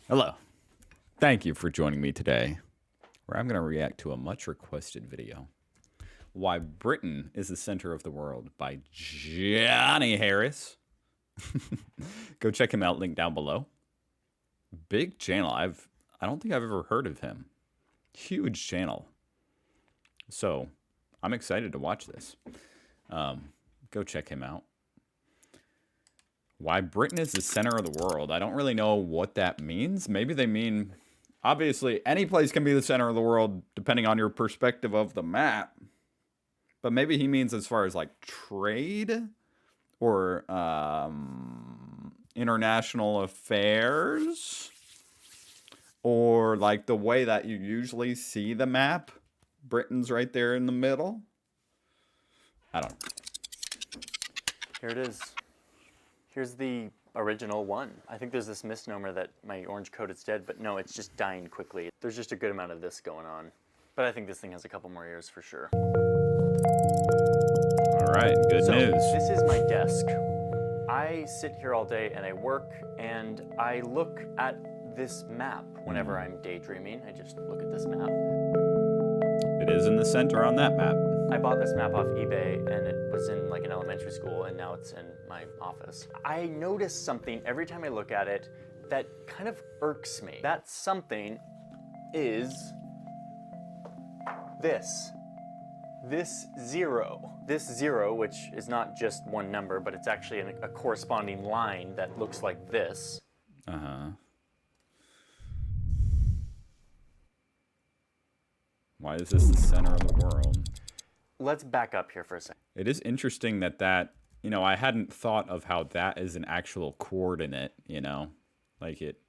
Hello. Thank you for joining me today, where I'm going to react to a much requested video. Why Britain is the Center of the World by Johnny Harris. Go check him out, link down below. Big channel. I don't think I've ever heard of him. Huge channel. So, I'm excited to watch this. Go check him out. Why Britain is the center of the world. I don't really know what that means. Maybe they mean, obviously, any place can be the center of the world depending on your perspective of the map. But maybe he means as far as like trade or international affairs or like the way that you usually see the map. Britain's right there in the middle. I don't know. Here it is. Here's the original one. I think there's this misnomer that my orange coat is dead, but no, it's just dying quickly. There's just a good amount of this going on. But I think this thing has a couple more years for sure. All right, good news. This is my desk. I sit here all day and I work and I look at this map whenever I'm daydreaming. I just look at this map. It is in the center on that map. I bought this map off eBay and it was in like an elementary school and now it's in my office. I notice something every time I look at it that kind of irks me. That something is this. This zero. This zero, which is not just one number, but it's actually a corresponding line that looks like this. Uh-huh. Why is this the center of the world? Let's back up here for a second. It is interesting that, you know, I hadn't thought of how that is an actual coordinate, you know? Like it...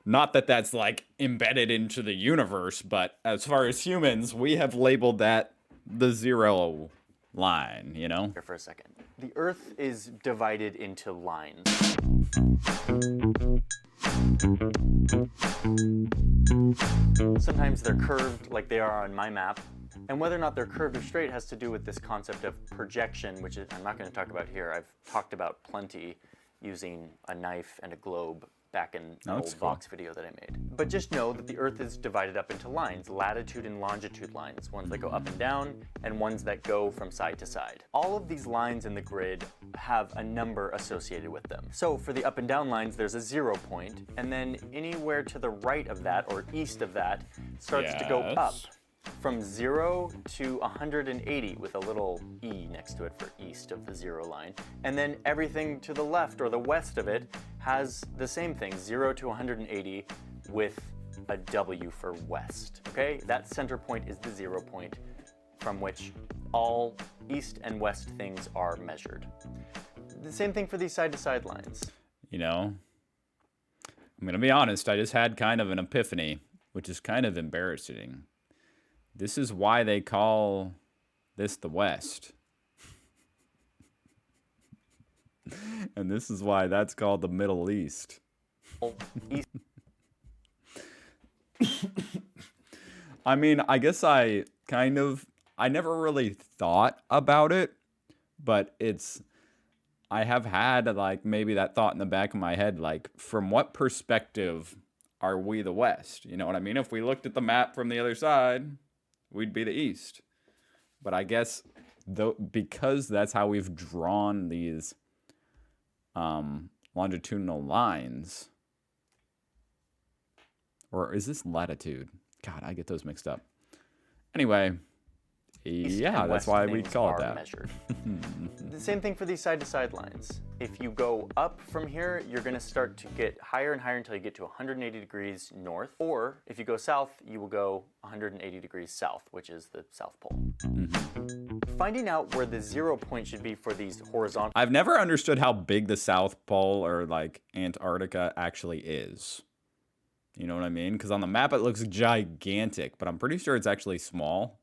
Not that that's, like, embedded into the universe, but as far as humans, we have labeled that the zero line, you know? Here for a second. The Earth is divided into lines. Sometimes they're curved like they are on my map. And whether or not they're curved or straight has to do with this concept of projection, which I'm not going to talk about here. I've talked about plenty using a knife and a globe back in an old Vox video that I made. But just know that the Earth is divided up into lines, latitude and longitude lines, ones that go up and down and ones that go from side to side. All of these lines in the grid have a number associated with them. So for the up and down lines, there's a 0 point, and then anywhere to the right of that or east of that starts to go up. From 0 to 180 with a little E next to it for east of the zero line. And then everything to the left or the west of it has the same thing, 0 to 180 with a W for west, okay? That center point is the 0 point from which all east and west things are measured. The same thing for these side-to-side lines. You know, I'm going to be honest, I just had kind of an epiphany, which is kind of embarrassing. This is why they call this the West. And this is why that's called the Middle East. I mean, I guess I never really thought about it, but I have had like maybe that thought in the back of my head, like from what perspective are we the West? You know what I mean? If we looked at the map from the other side, we'd be the East. But I guess because that's how we've drawn these longitudinal lines. Or is this latitude? God, I get those mixed up. Anyway, yeah, that's why we call it that. Measured. The same thing for these side-to-side lines. If you go up from here, you're going to start to get higher and higher until you get to 180 degrees north. Or if you go south, you will go 180 degrees south, which is the South Pole. Finding out where the 0 point should be for these horizontal... I've never understood how big the South Pole or like Antarctica actually is. You know what I mean? Because on the map it looks gigantic, but I'm pretty sure it's actually small.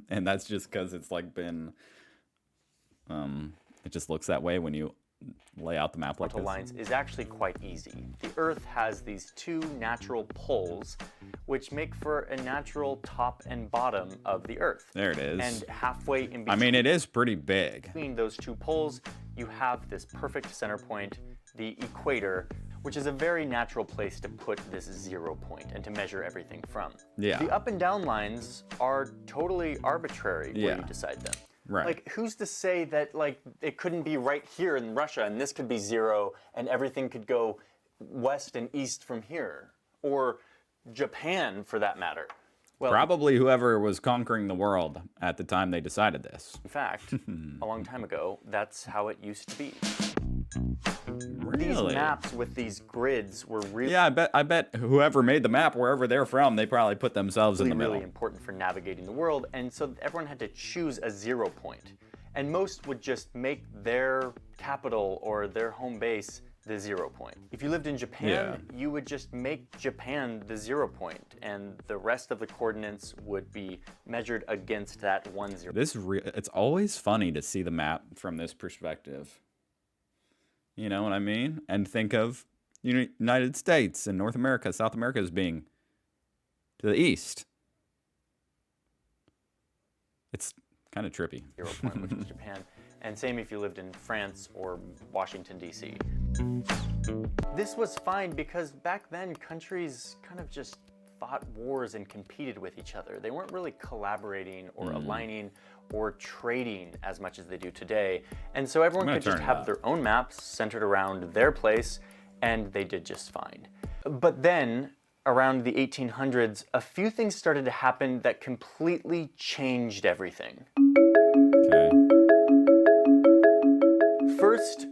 And that's just because it's like been... it just looks that way when you lay out the map like this. Lines is actually quite easy. The Earth has these two natural poles, which make for a natural top and bottom of the Earth. There it is. And halfway in between, I mean, it is pretty big. Between those two poles, you have this perfect center point, the equator, which is a very natural place to put this 0 point and to measure everything from. Yeah. The up and down lines are totally arbitrary where Yeah. you decide them. Right. Like, who's to say that, like, it couldn't be right here in Russia and this could be 0 and everything could go west and east from here? Or Japan, for that matter. Well, Probably whoever was conquering the world at the time they decided this. in fact, a long time ago, that's how it used to be. Really? These maps with these grids were really, Yeah, I bet whoever made the map, wherever they're from, they probably put themselves in the middle. really important for navigating the world, and so everyone had to choose a 0 point. And most would just make their capital or their home base the 0 point. If you lived in Japan, you would just make Japan the 0 point, and the rest of the coordinates would be measured against that 1 0. It's always funny to see the map from this perspective. You know what I mean? And think of United States and North America, South America as being to the east. It's kind of trippy. 0 point, which is Japan. And same if you lived in France or Washington, D.C. This was fine because back then countries kind of just fought wars and competed with each other. They weren't really collaborating or aligning or trading as much as they do today. And so everyone could just have their own maps centered around their place, and they did just fine. But then, around the 1800s, a few things started to happen that completely changed everything. Okay. First,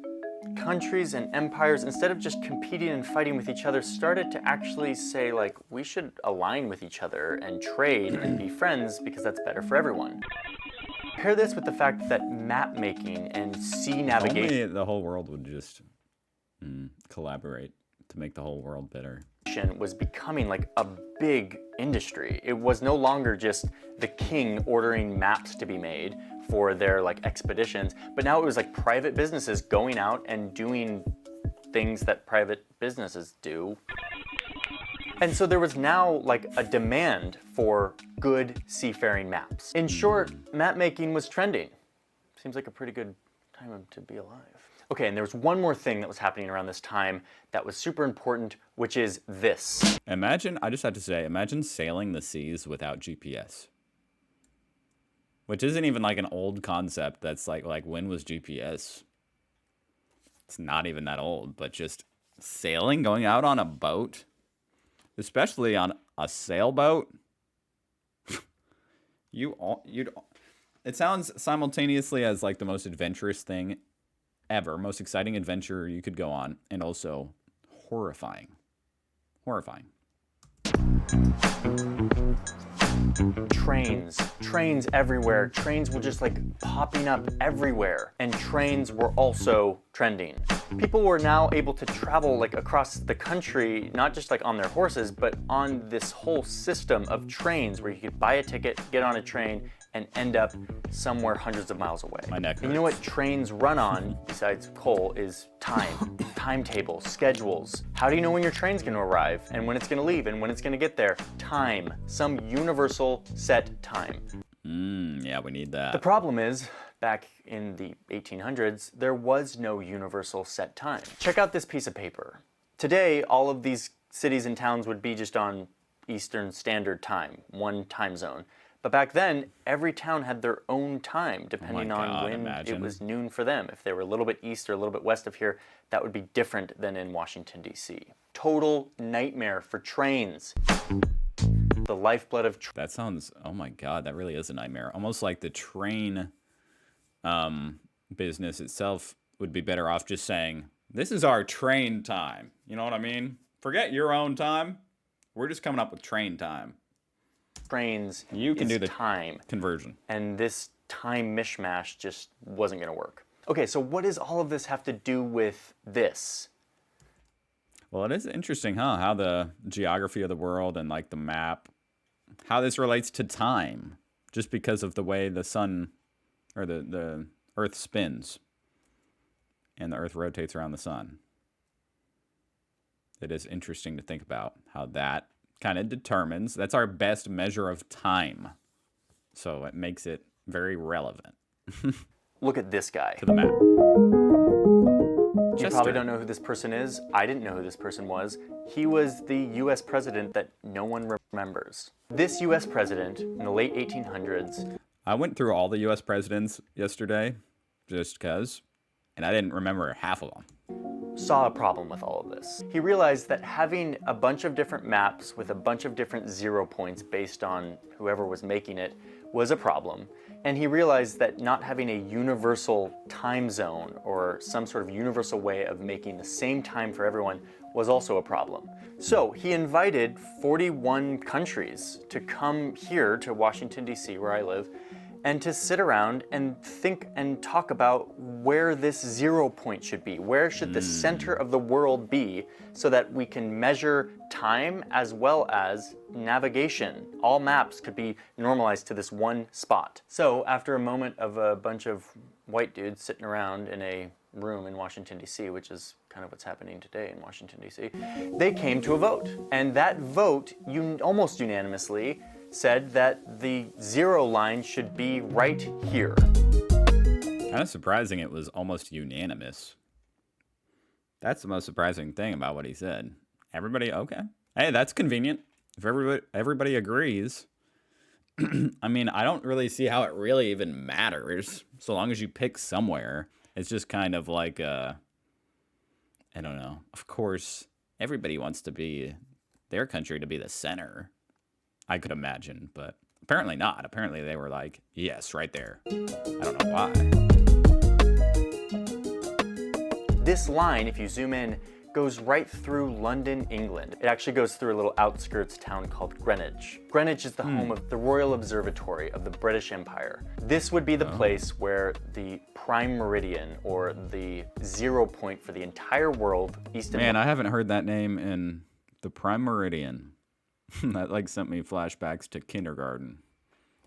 countries and empires, instead of just competing and fighting with each other, started to actually say, like, we should align with each other and trade and be friends because that's better for everyone. Pair this with the fact that map making and sea navigation Only the whole world would just collaborate to make the whole world better. was becoming like a big industry. It was no longer just the king ordering maps to be made for their like expeditions, but now it was like private businesses going out and doing things that private businesses do. And so there was now like a demand for good seafaring maps. In short, map making was trending. Seems like a pretty good time to be alive. Okay, and there was one more thing that was happening around this time that was super important, which is this. I just have to say, imagine sailing the seas without GPS. Which isn't even like an old concept that's like when was GPS? It's not even that old, but just sailing, going out on a boat, especially on a sailboat. It sounds simultaneously as like the most adventurous thing ever, most exciting adventure you could go on, and also horrifying. Horrifying. Trains everywhere. Trains were just like popping up everywhere. And trains were also trending. People were now able to travel like across the country, not just like on their horses, but on this whole system of trains where you could buy a ticket, get on a train, and end up somewhere hundreds of miles away. My neck And you know hurts. what trains run on, besides coal, is time. Timetables, schedules. How do you know when your train's gonna arrive, and when it's gonna leave, and when it's gonna get there? Time. Some universal set time. Yeah, we need that. The problem is, back in the 1800s, there was no universal set time. Check out this piece of paper. Today, all of these cities and towns would be just on Eastern Standard Time, one time zone. But back then, every town had their own time, depending on when it was noon for them. If they were a little bit east or a little bit west of here, that would be different than in Washington, D.C. Total nightmare for trains. The lifeblood of That sounds, oh my God, that really is a nightmare. Almost like the train business itself would be better off just saying, this is our train time. You know what I mean? Forget your own time. We're just coming up with train time. trains You can is do the time. conversion. And this time mishmash just wasn't going to work. Okay, so what does all of this have to do with this? Well, it is interesting, huh? How the geography of the world and like the map, how this relates to time, just because of the way the sun or the Earth spins and the Earth rotates around the sun. It is interesting to think about how that kind of determines, that's our best measure of time. So it makes it very relevant Look at this guy. to the map. Check You probably don't know who this person is. I didn't know who this person was. He was the US president that no one remembers. This US president in the late 1800s. I went through all the US presidents yesterday just because, and I didn't remember half of them. Saw a problem with all of this. He realized that having a bunch of different maps with a bunch of different 0 points based on whoever was making it was a problem. And he realized that not having a universal time zone or some sort of universal way of making the same time for everyone was also a problem. So he invited 41 countries to come here to Washington, D.C., where I live, and to sit around and think and talk about where this 0 point should be. Where should the center of the world be so that we can measure time as well as navigation? All maps could be normalized to this one spot. So after a moment of a bunch of white dudes sitting around in a room in Washington, D.C., which is kind of what's happening today in Washington, D.C., they came to a vote. And that vote, almost unanimously, said that the 0 line should be right here. Kind of surprising it was almost unanimous. That's the most surprising thing about what he said. Everybody, okay. Hey, that's convenient. If everybody agrees. I mean, I don't really see how it really even matters. So long as you pick somewhere. It's just kind of like, I don't know. Of course, everybody wants to be their country to be the center. I could imagine, but apparently not. Apparently they were like, yes, right there. I don't know why. This line, if you zoom in, goes right through London, England. It actually goes through a little outskirts town called Greenwich. Greenwich is the home of the Royal Observatory of the British Empire. This would be the place where the prime meridian, or the 0 point for the entire world, east and west. Man, I haven't heard that name in the prime meridian. That like sent me flashbacks to kindergarten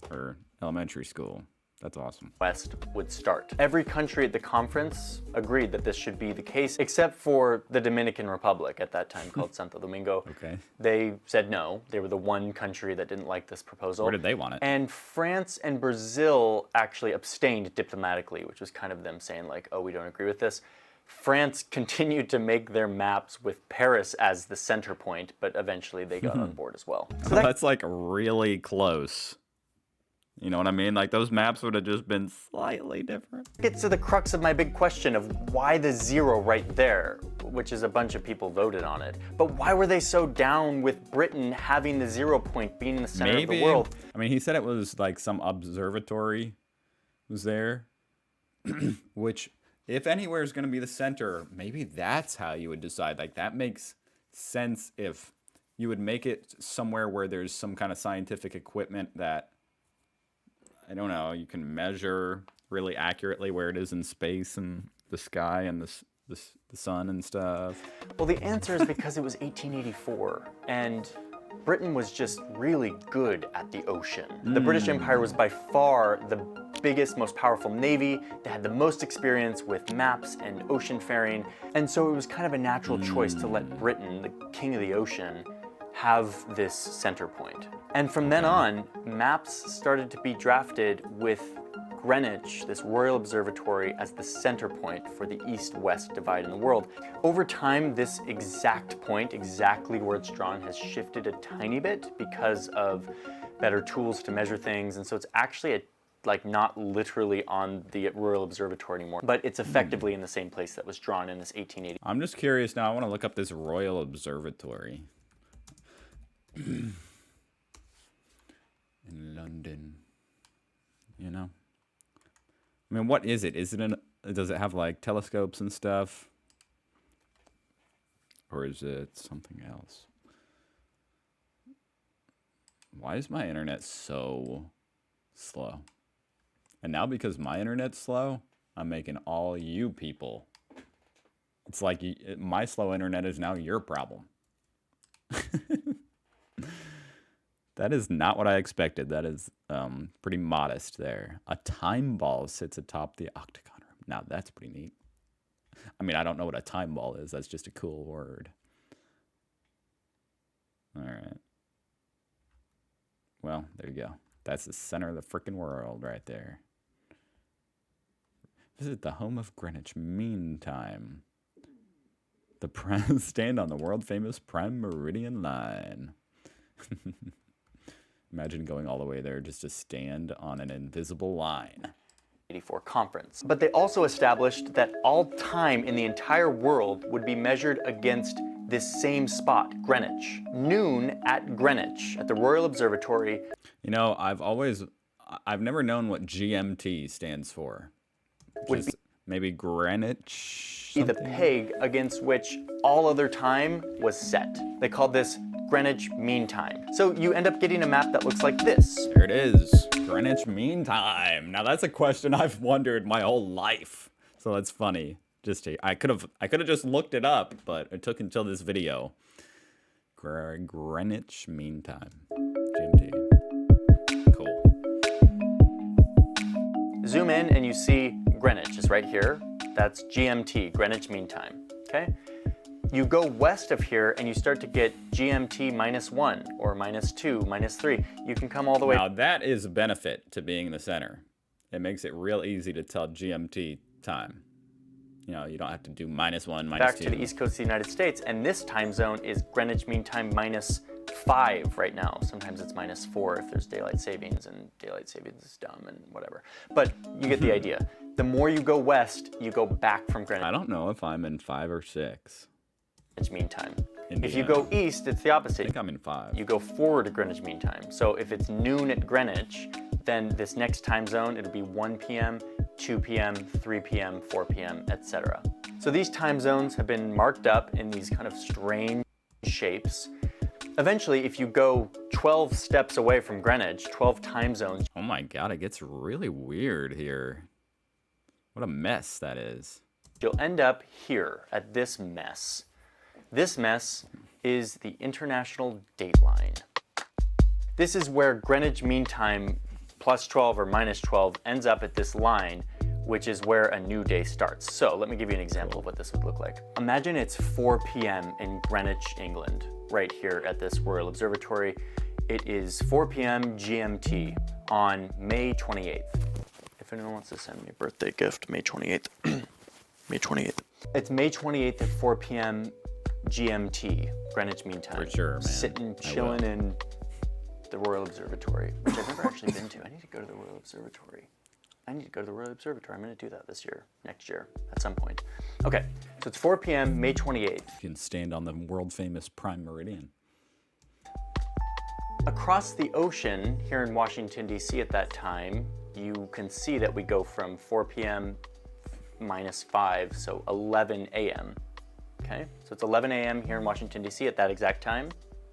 or elementary school. That's awesome. West would start. Every country at the conference agreed that this should be the case, except for the Dominican Republic at that time called Santo Domingo. Okay. They said no. They were the one country that didn't like this proposal. Where did they want it? And France and Brazil actually abstained diplomatically, which was kind of them saying like, oh, we don't agree with this. France continued to make their maps with Paris as the center point, but eventually they got on board as well. So that's like really close. You know what I mean? Like those maps would have just been slightly different. Gets to the crux of my big question of why the 0 right there, which is a bunch of people voted on it. But why were they so down with Britain having the 0 point being in the center of the world? I mean, he said it was like some observatory was there, which if anywhere is going to be the center, maybe that's how you would decide. Like that makes sense if you would make it somewhere where there's some kind of scientific equipment that, I don't know, you can measure really accurately where it is in space and the sky and the sun and stuff. Well, the answer is because it was 1884 and Britain was just really good at the ocean. The British Empire was by far the biggest, most powerful navy. They had the most experience with maps and ocean faring. And so it was kind of a natural choice to let Britain, the king of the ocean, have this center point. And from then on, maps started to be drafted with Greenwich, this Royal Observatory, as the center point for the east-west divide in the world. Over time, this exact point, exactly where it's drawn, has shifted a tiny bit because of better tools to measure things. And so it's actually like not literally on the Royal Observatory anymore, but it's effectively in the same place that was drawn in this 1880. I'm just curious now. I want to look up this Royal Observatory. In London, you know? I mean, what is it? Is it does it have like telescopes and stuff? Or is it something else? Why is my internet so slow? And now because my internet's slow, I'm making all you people. It's like my slow internet is now your problem. That is not what I expected. That is pretty modest there. A time ball sits atop the octagon room. Now that's pretty neat. I mean, I don't know what a time ball is. That's just a cool word. All right. Well, there you go. That's the center of the frickin' world right there. Visit the home of Greenwich. Meantime. Stand on the world famous Prime Meridian line. Imagine going all the way there just to stand on an invisible line. 84 conference. But they also established that all time in the entire world would be measured against this same spot, Greenwich. Noon at Greenwich, at the Royal Observatory. You know, I've never known what GMT stands for. Would be maybe Greenwich the peg against which all other time was set. They called this Greenwich Mean Time. So you end up getting a map that looks like this. There it is, Greenwich Mean Time. Now that's a question I've wondered my whole life. So that's funny. I could have just looked it up, but it took until this video. Greenwich Mean Time, GMT. Cool. Zoom in and you see Greenwich is right here. That's GMT, Greenwich Mean Time, okay? You go west of here and you start to get GMT -1 or -2, -3. You can come all the way. Now that is a benefit to being in the center. It makes it real easy to tell GMT time. You know, you don't have to do -1, -2. Back to the east coast of the United States, and this time zone is Greenwich Mean Time -5 right now. Sometimes it's -4 if there's daylight savings, and daylight savings is dumb and whatever. But you get the idea. The more you go west, you go back from Greenwich. I don't know if I'm in 5 or 6. Greenwich Mean Time. Indiana. If you go east, it's the opposite. I think I'm in 5. You go forward to Greenwich Mean Time. So if it's noon at Greenwich, then this next time zone, it'll be 1 p.m., 2 p.m., 3 p.m., 4 p.m., etc. So these time zones have been marked up in these kind of strange shapes. Eventually, if you go 12 steps away from Greenwich, 12 time zones. Oh my God, it gets really weird here. What a mess that is. You'll end up here at this mess. This mess is the International Dateline. This is where Greenwich Mean Time +12 or -12 ends up at this line, which is where a new day starts. So let me give you an example of what this would look like. Imagine it's 4 p.m. in Greenwich, England, right here at this Royal Observatory. It is 4 p.m. GMT on May 28th. If anyone wants to send me a birthday gift, May 28th. May 28th. It's May 28th at 4 p.m. GMT, Greenwich Mean Time. For sure, man. Sitting, chilling in the Royal Observatory, which I've never actually been to. I need to go to the Royal Observatory. I'm going to do that this year, next year, at some point. Okay, so it's 4 p.m., May 28th. You can stand on the world famous Prime Meridian. Across the ocean here in Washington, D.C. at that time, you can see that we go from 4 p.m. -5, so 11 a.m. Okay, so it's 11 a.m. here in Washington, D.C. at that exact time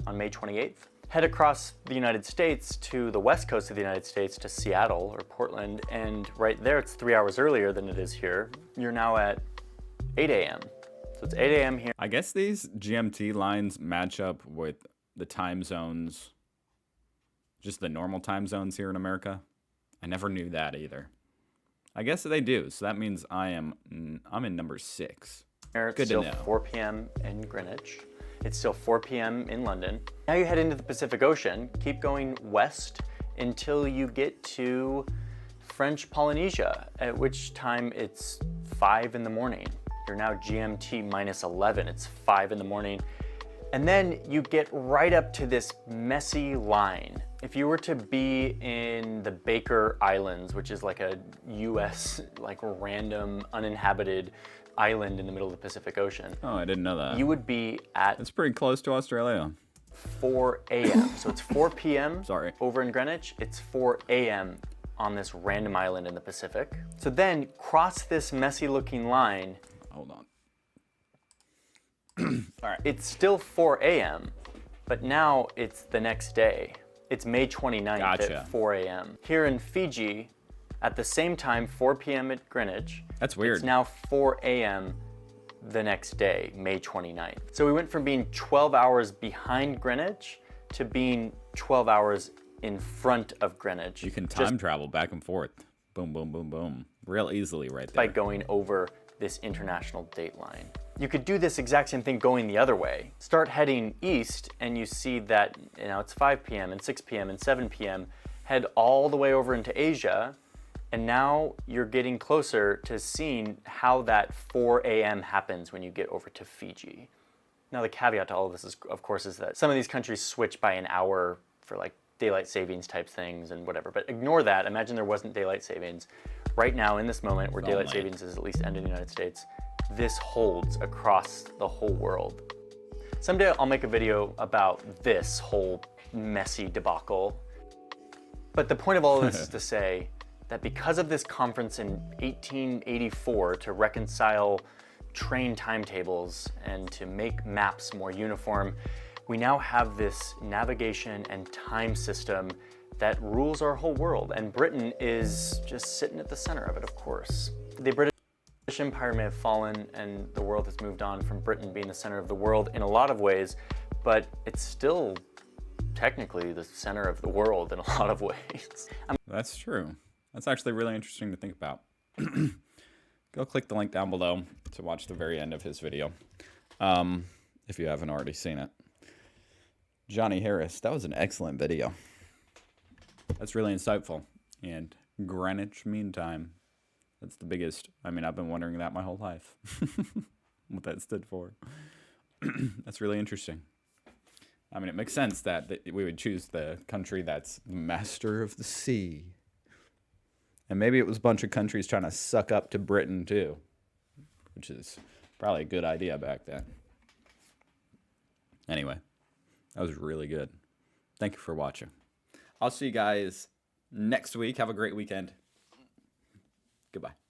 on May 28th. Head across the United States to the west coast of the United States to Seattle or Portland, and right there it's 3 hours earlier than it is here. You're now at 8 a.m. So it's 8 a.m. here. I guess these GMT lines match up with the time zones, just the normal time zones here in America. I never knew that either. I guess they do, so that means I'm in number 6. It's Good still to know. 4 p.m. in Greenwich. It's still 4 p.m. in London. Now you head into the Pacific Ocean, keep going west until you get to French Polynesia, at which time it's 5 in the morning. You're now GMT -11, it's 5 in the morning. And then you get right up to this messy line. If you were to be in the Baker Islands, which is like a US, like random uninhabited island in the middle of the Pacific Ocean. Oh, I didn't know that. You would be at It's pretty close to Australia. 4 a.m. So it's 4 p.m. Sorry. over in Greenwich. It's 4 a.m. on this random island in the Pacific. So then cross this messy looking line. Hold on. All right. It's still 4 a.m., but now it's the next day. It's May 29th Gotcha. at 4 a.m. Here in Fiji, at the same time, 4 p.m. at Greenwich. That's weird. It's now 4 a.m. the next day, May 29th. So we went from being 12 hours behind Greenwich to being 12 hours in front of Greenwich. You can time travel back and forth. Boom, boom, boom, boom. Real easily right by there. going over this international date line. You could do this exact same thing going the other way. Start heading east and you see that it's 5 p.m. and 6 p.m. and 7 p.m. Head all the way over into Asia And now you're getting closer to seeing how that 4 a.m. happens when you get over to Fiji. Now the caveat to all of this is, of course, is that some of these countries switch by an hour for like daylight savings type things and whatever. But ignore that. Imagine there wasn't daylight savings. Right now, in this moment where daylight savings is at least ended in the United States, this holds across the whole world. Someday I'll make a video about this whole messy debacle. But the point of all of this is to say that because of this conference in 1884 to reconcile train timetables and to make maps more uniform, we now have this navigation and time system that rules our whole world. And Britain is just sitting at the center of it, of course. The British Empire may have fallen and the world has moved on from Britain being the center of the world in a lot of ways, but it's still technically the center of the world in a lot of ways. That's true. That's actually really interesting to think about. Go click the link down below to watch the very end of his video, if you haven't already seen it. Johnny Harris, that was an excellent video. That's really insightful. And Greenwich Mean Time. That's the biggest. I mean, I've been wondering that my whole life. What that stood for. That's really interesting. I mean, it makes sense that we would choose the country that's master of the sea. And maybe it was a bunch of countries trying to suck up to Britain too, which is probably a good idea back then. Anyway, that was really good. Thank you for watching. I'll see you guys next week. Have a great weekend. Goodbye.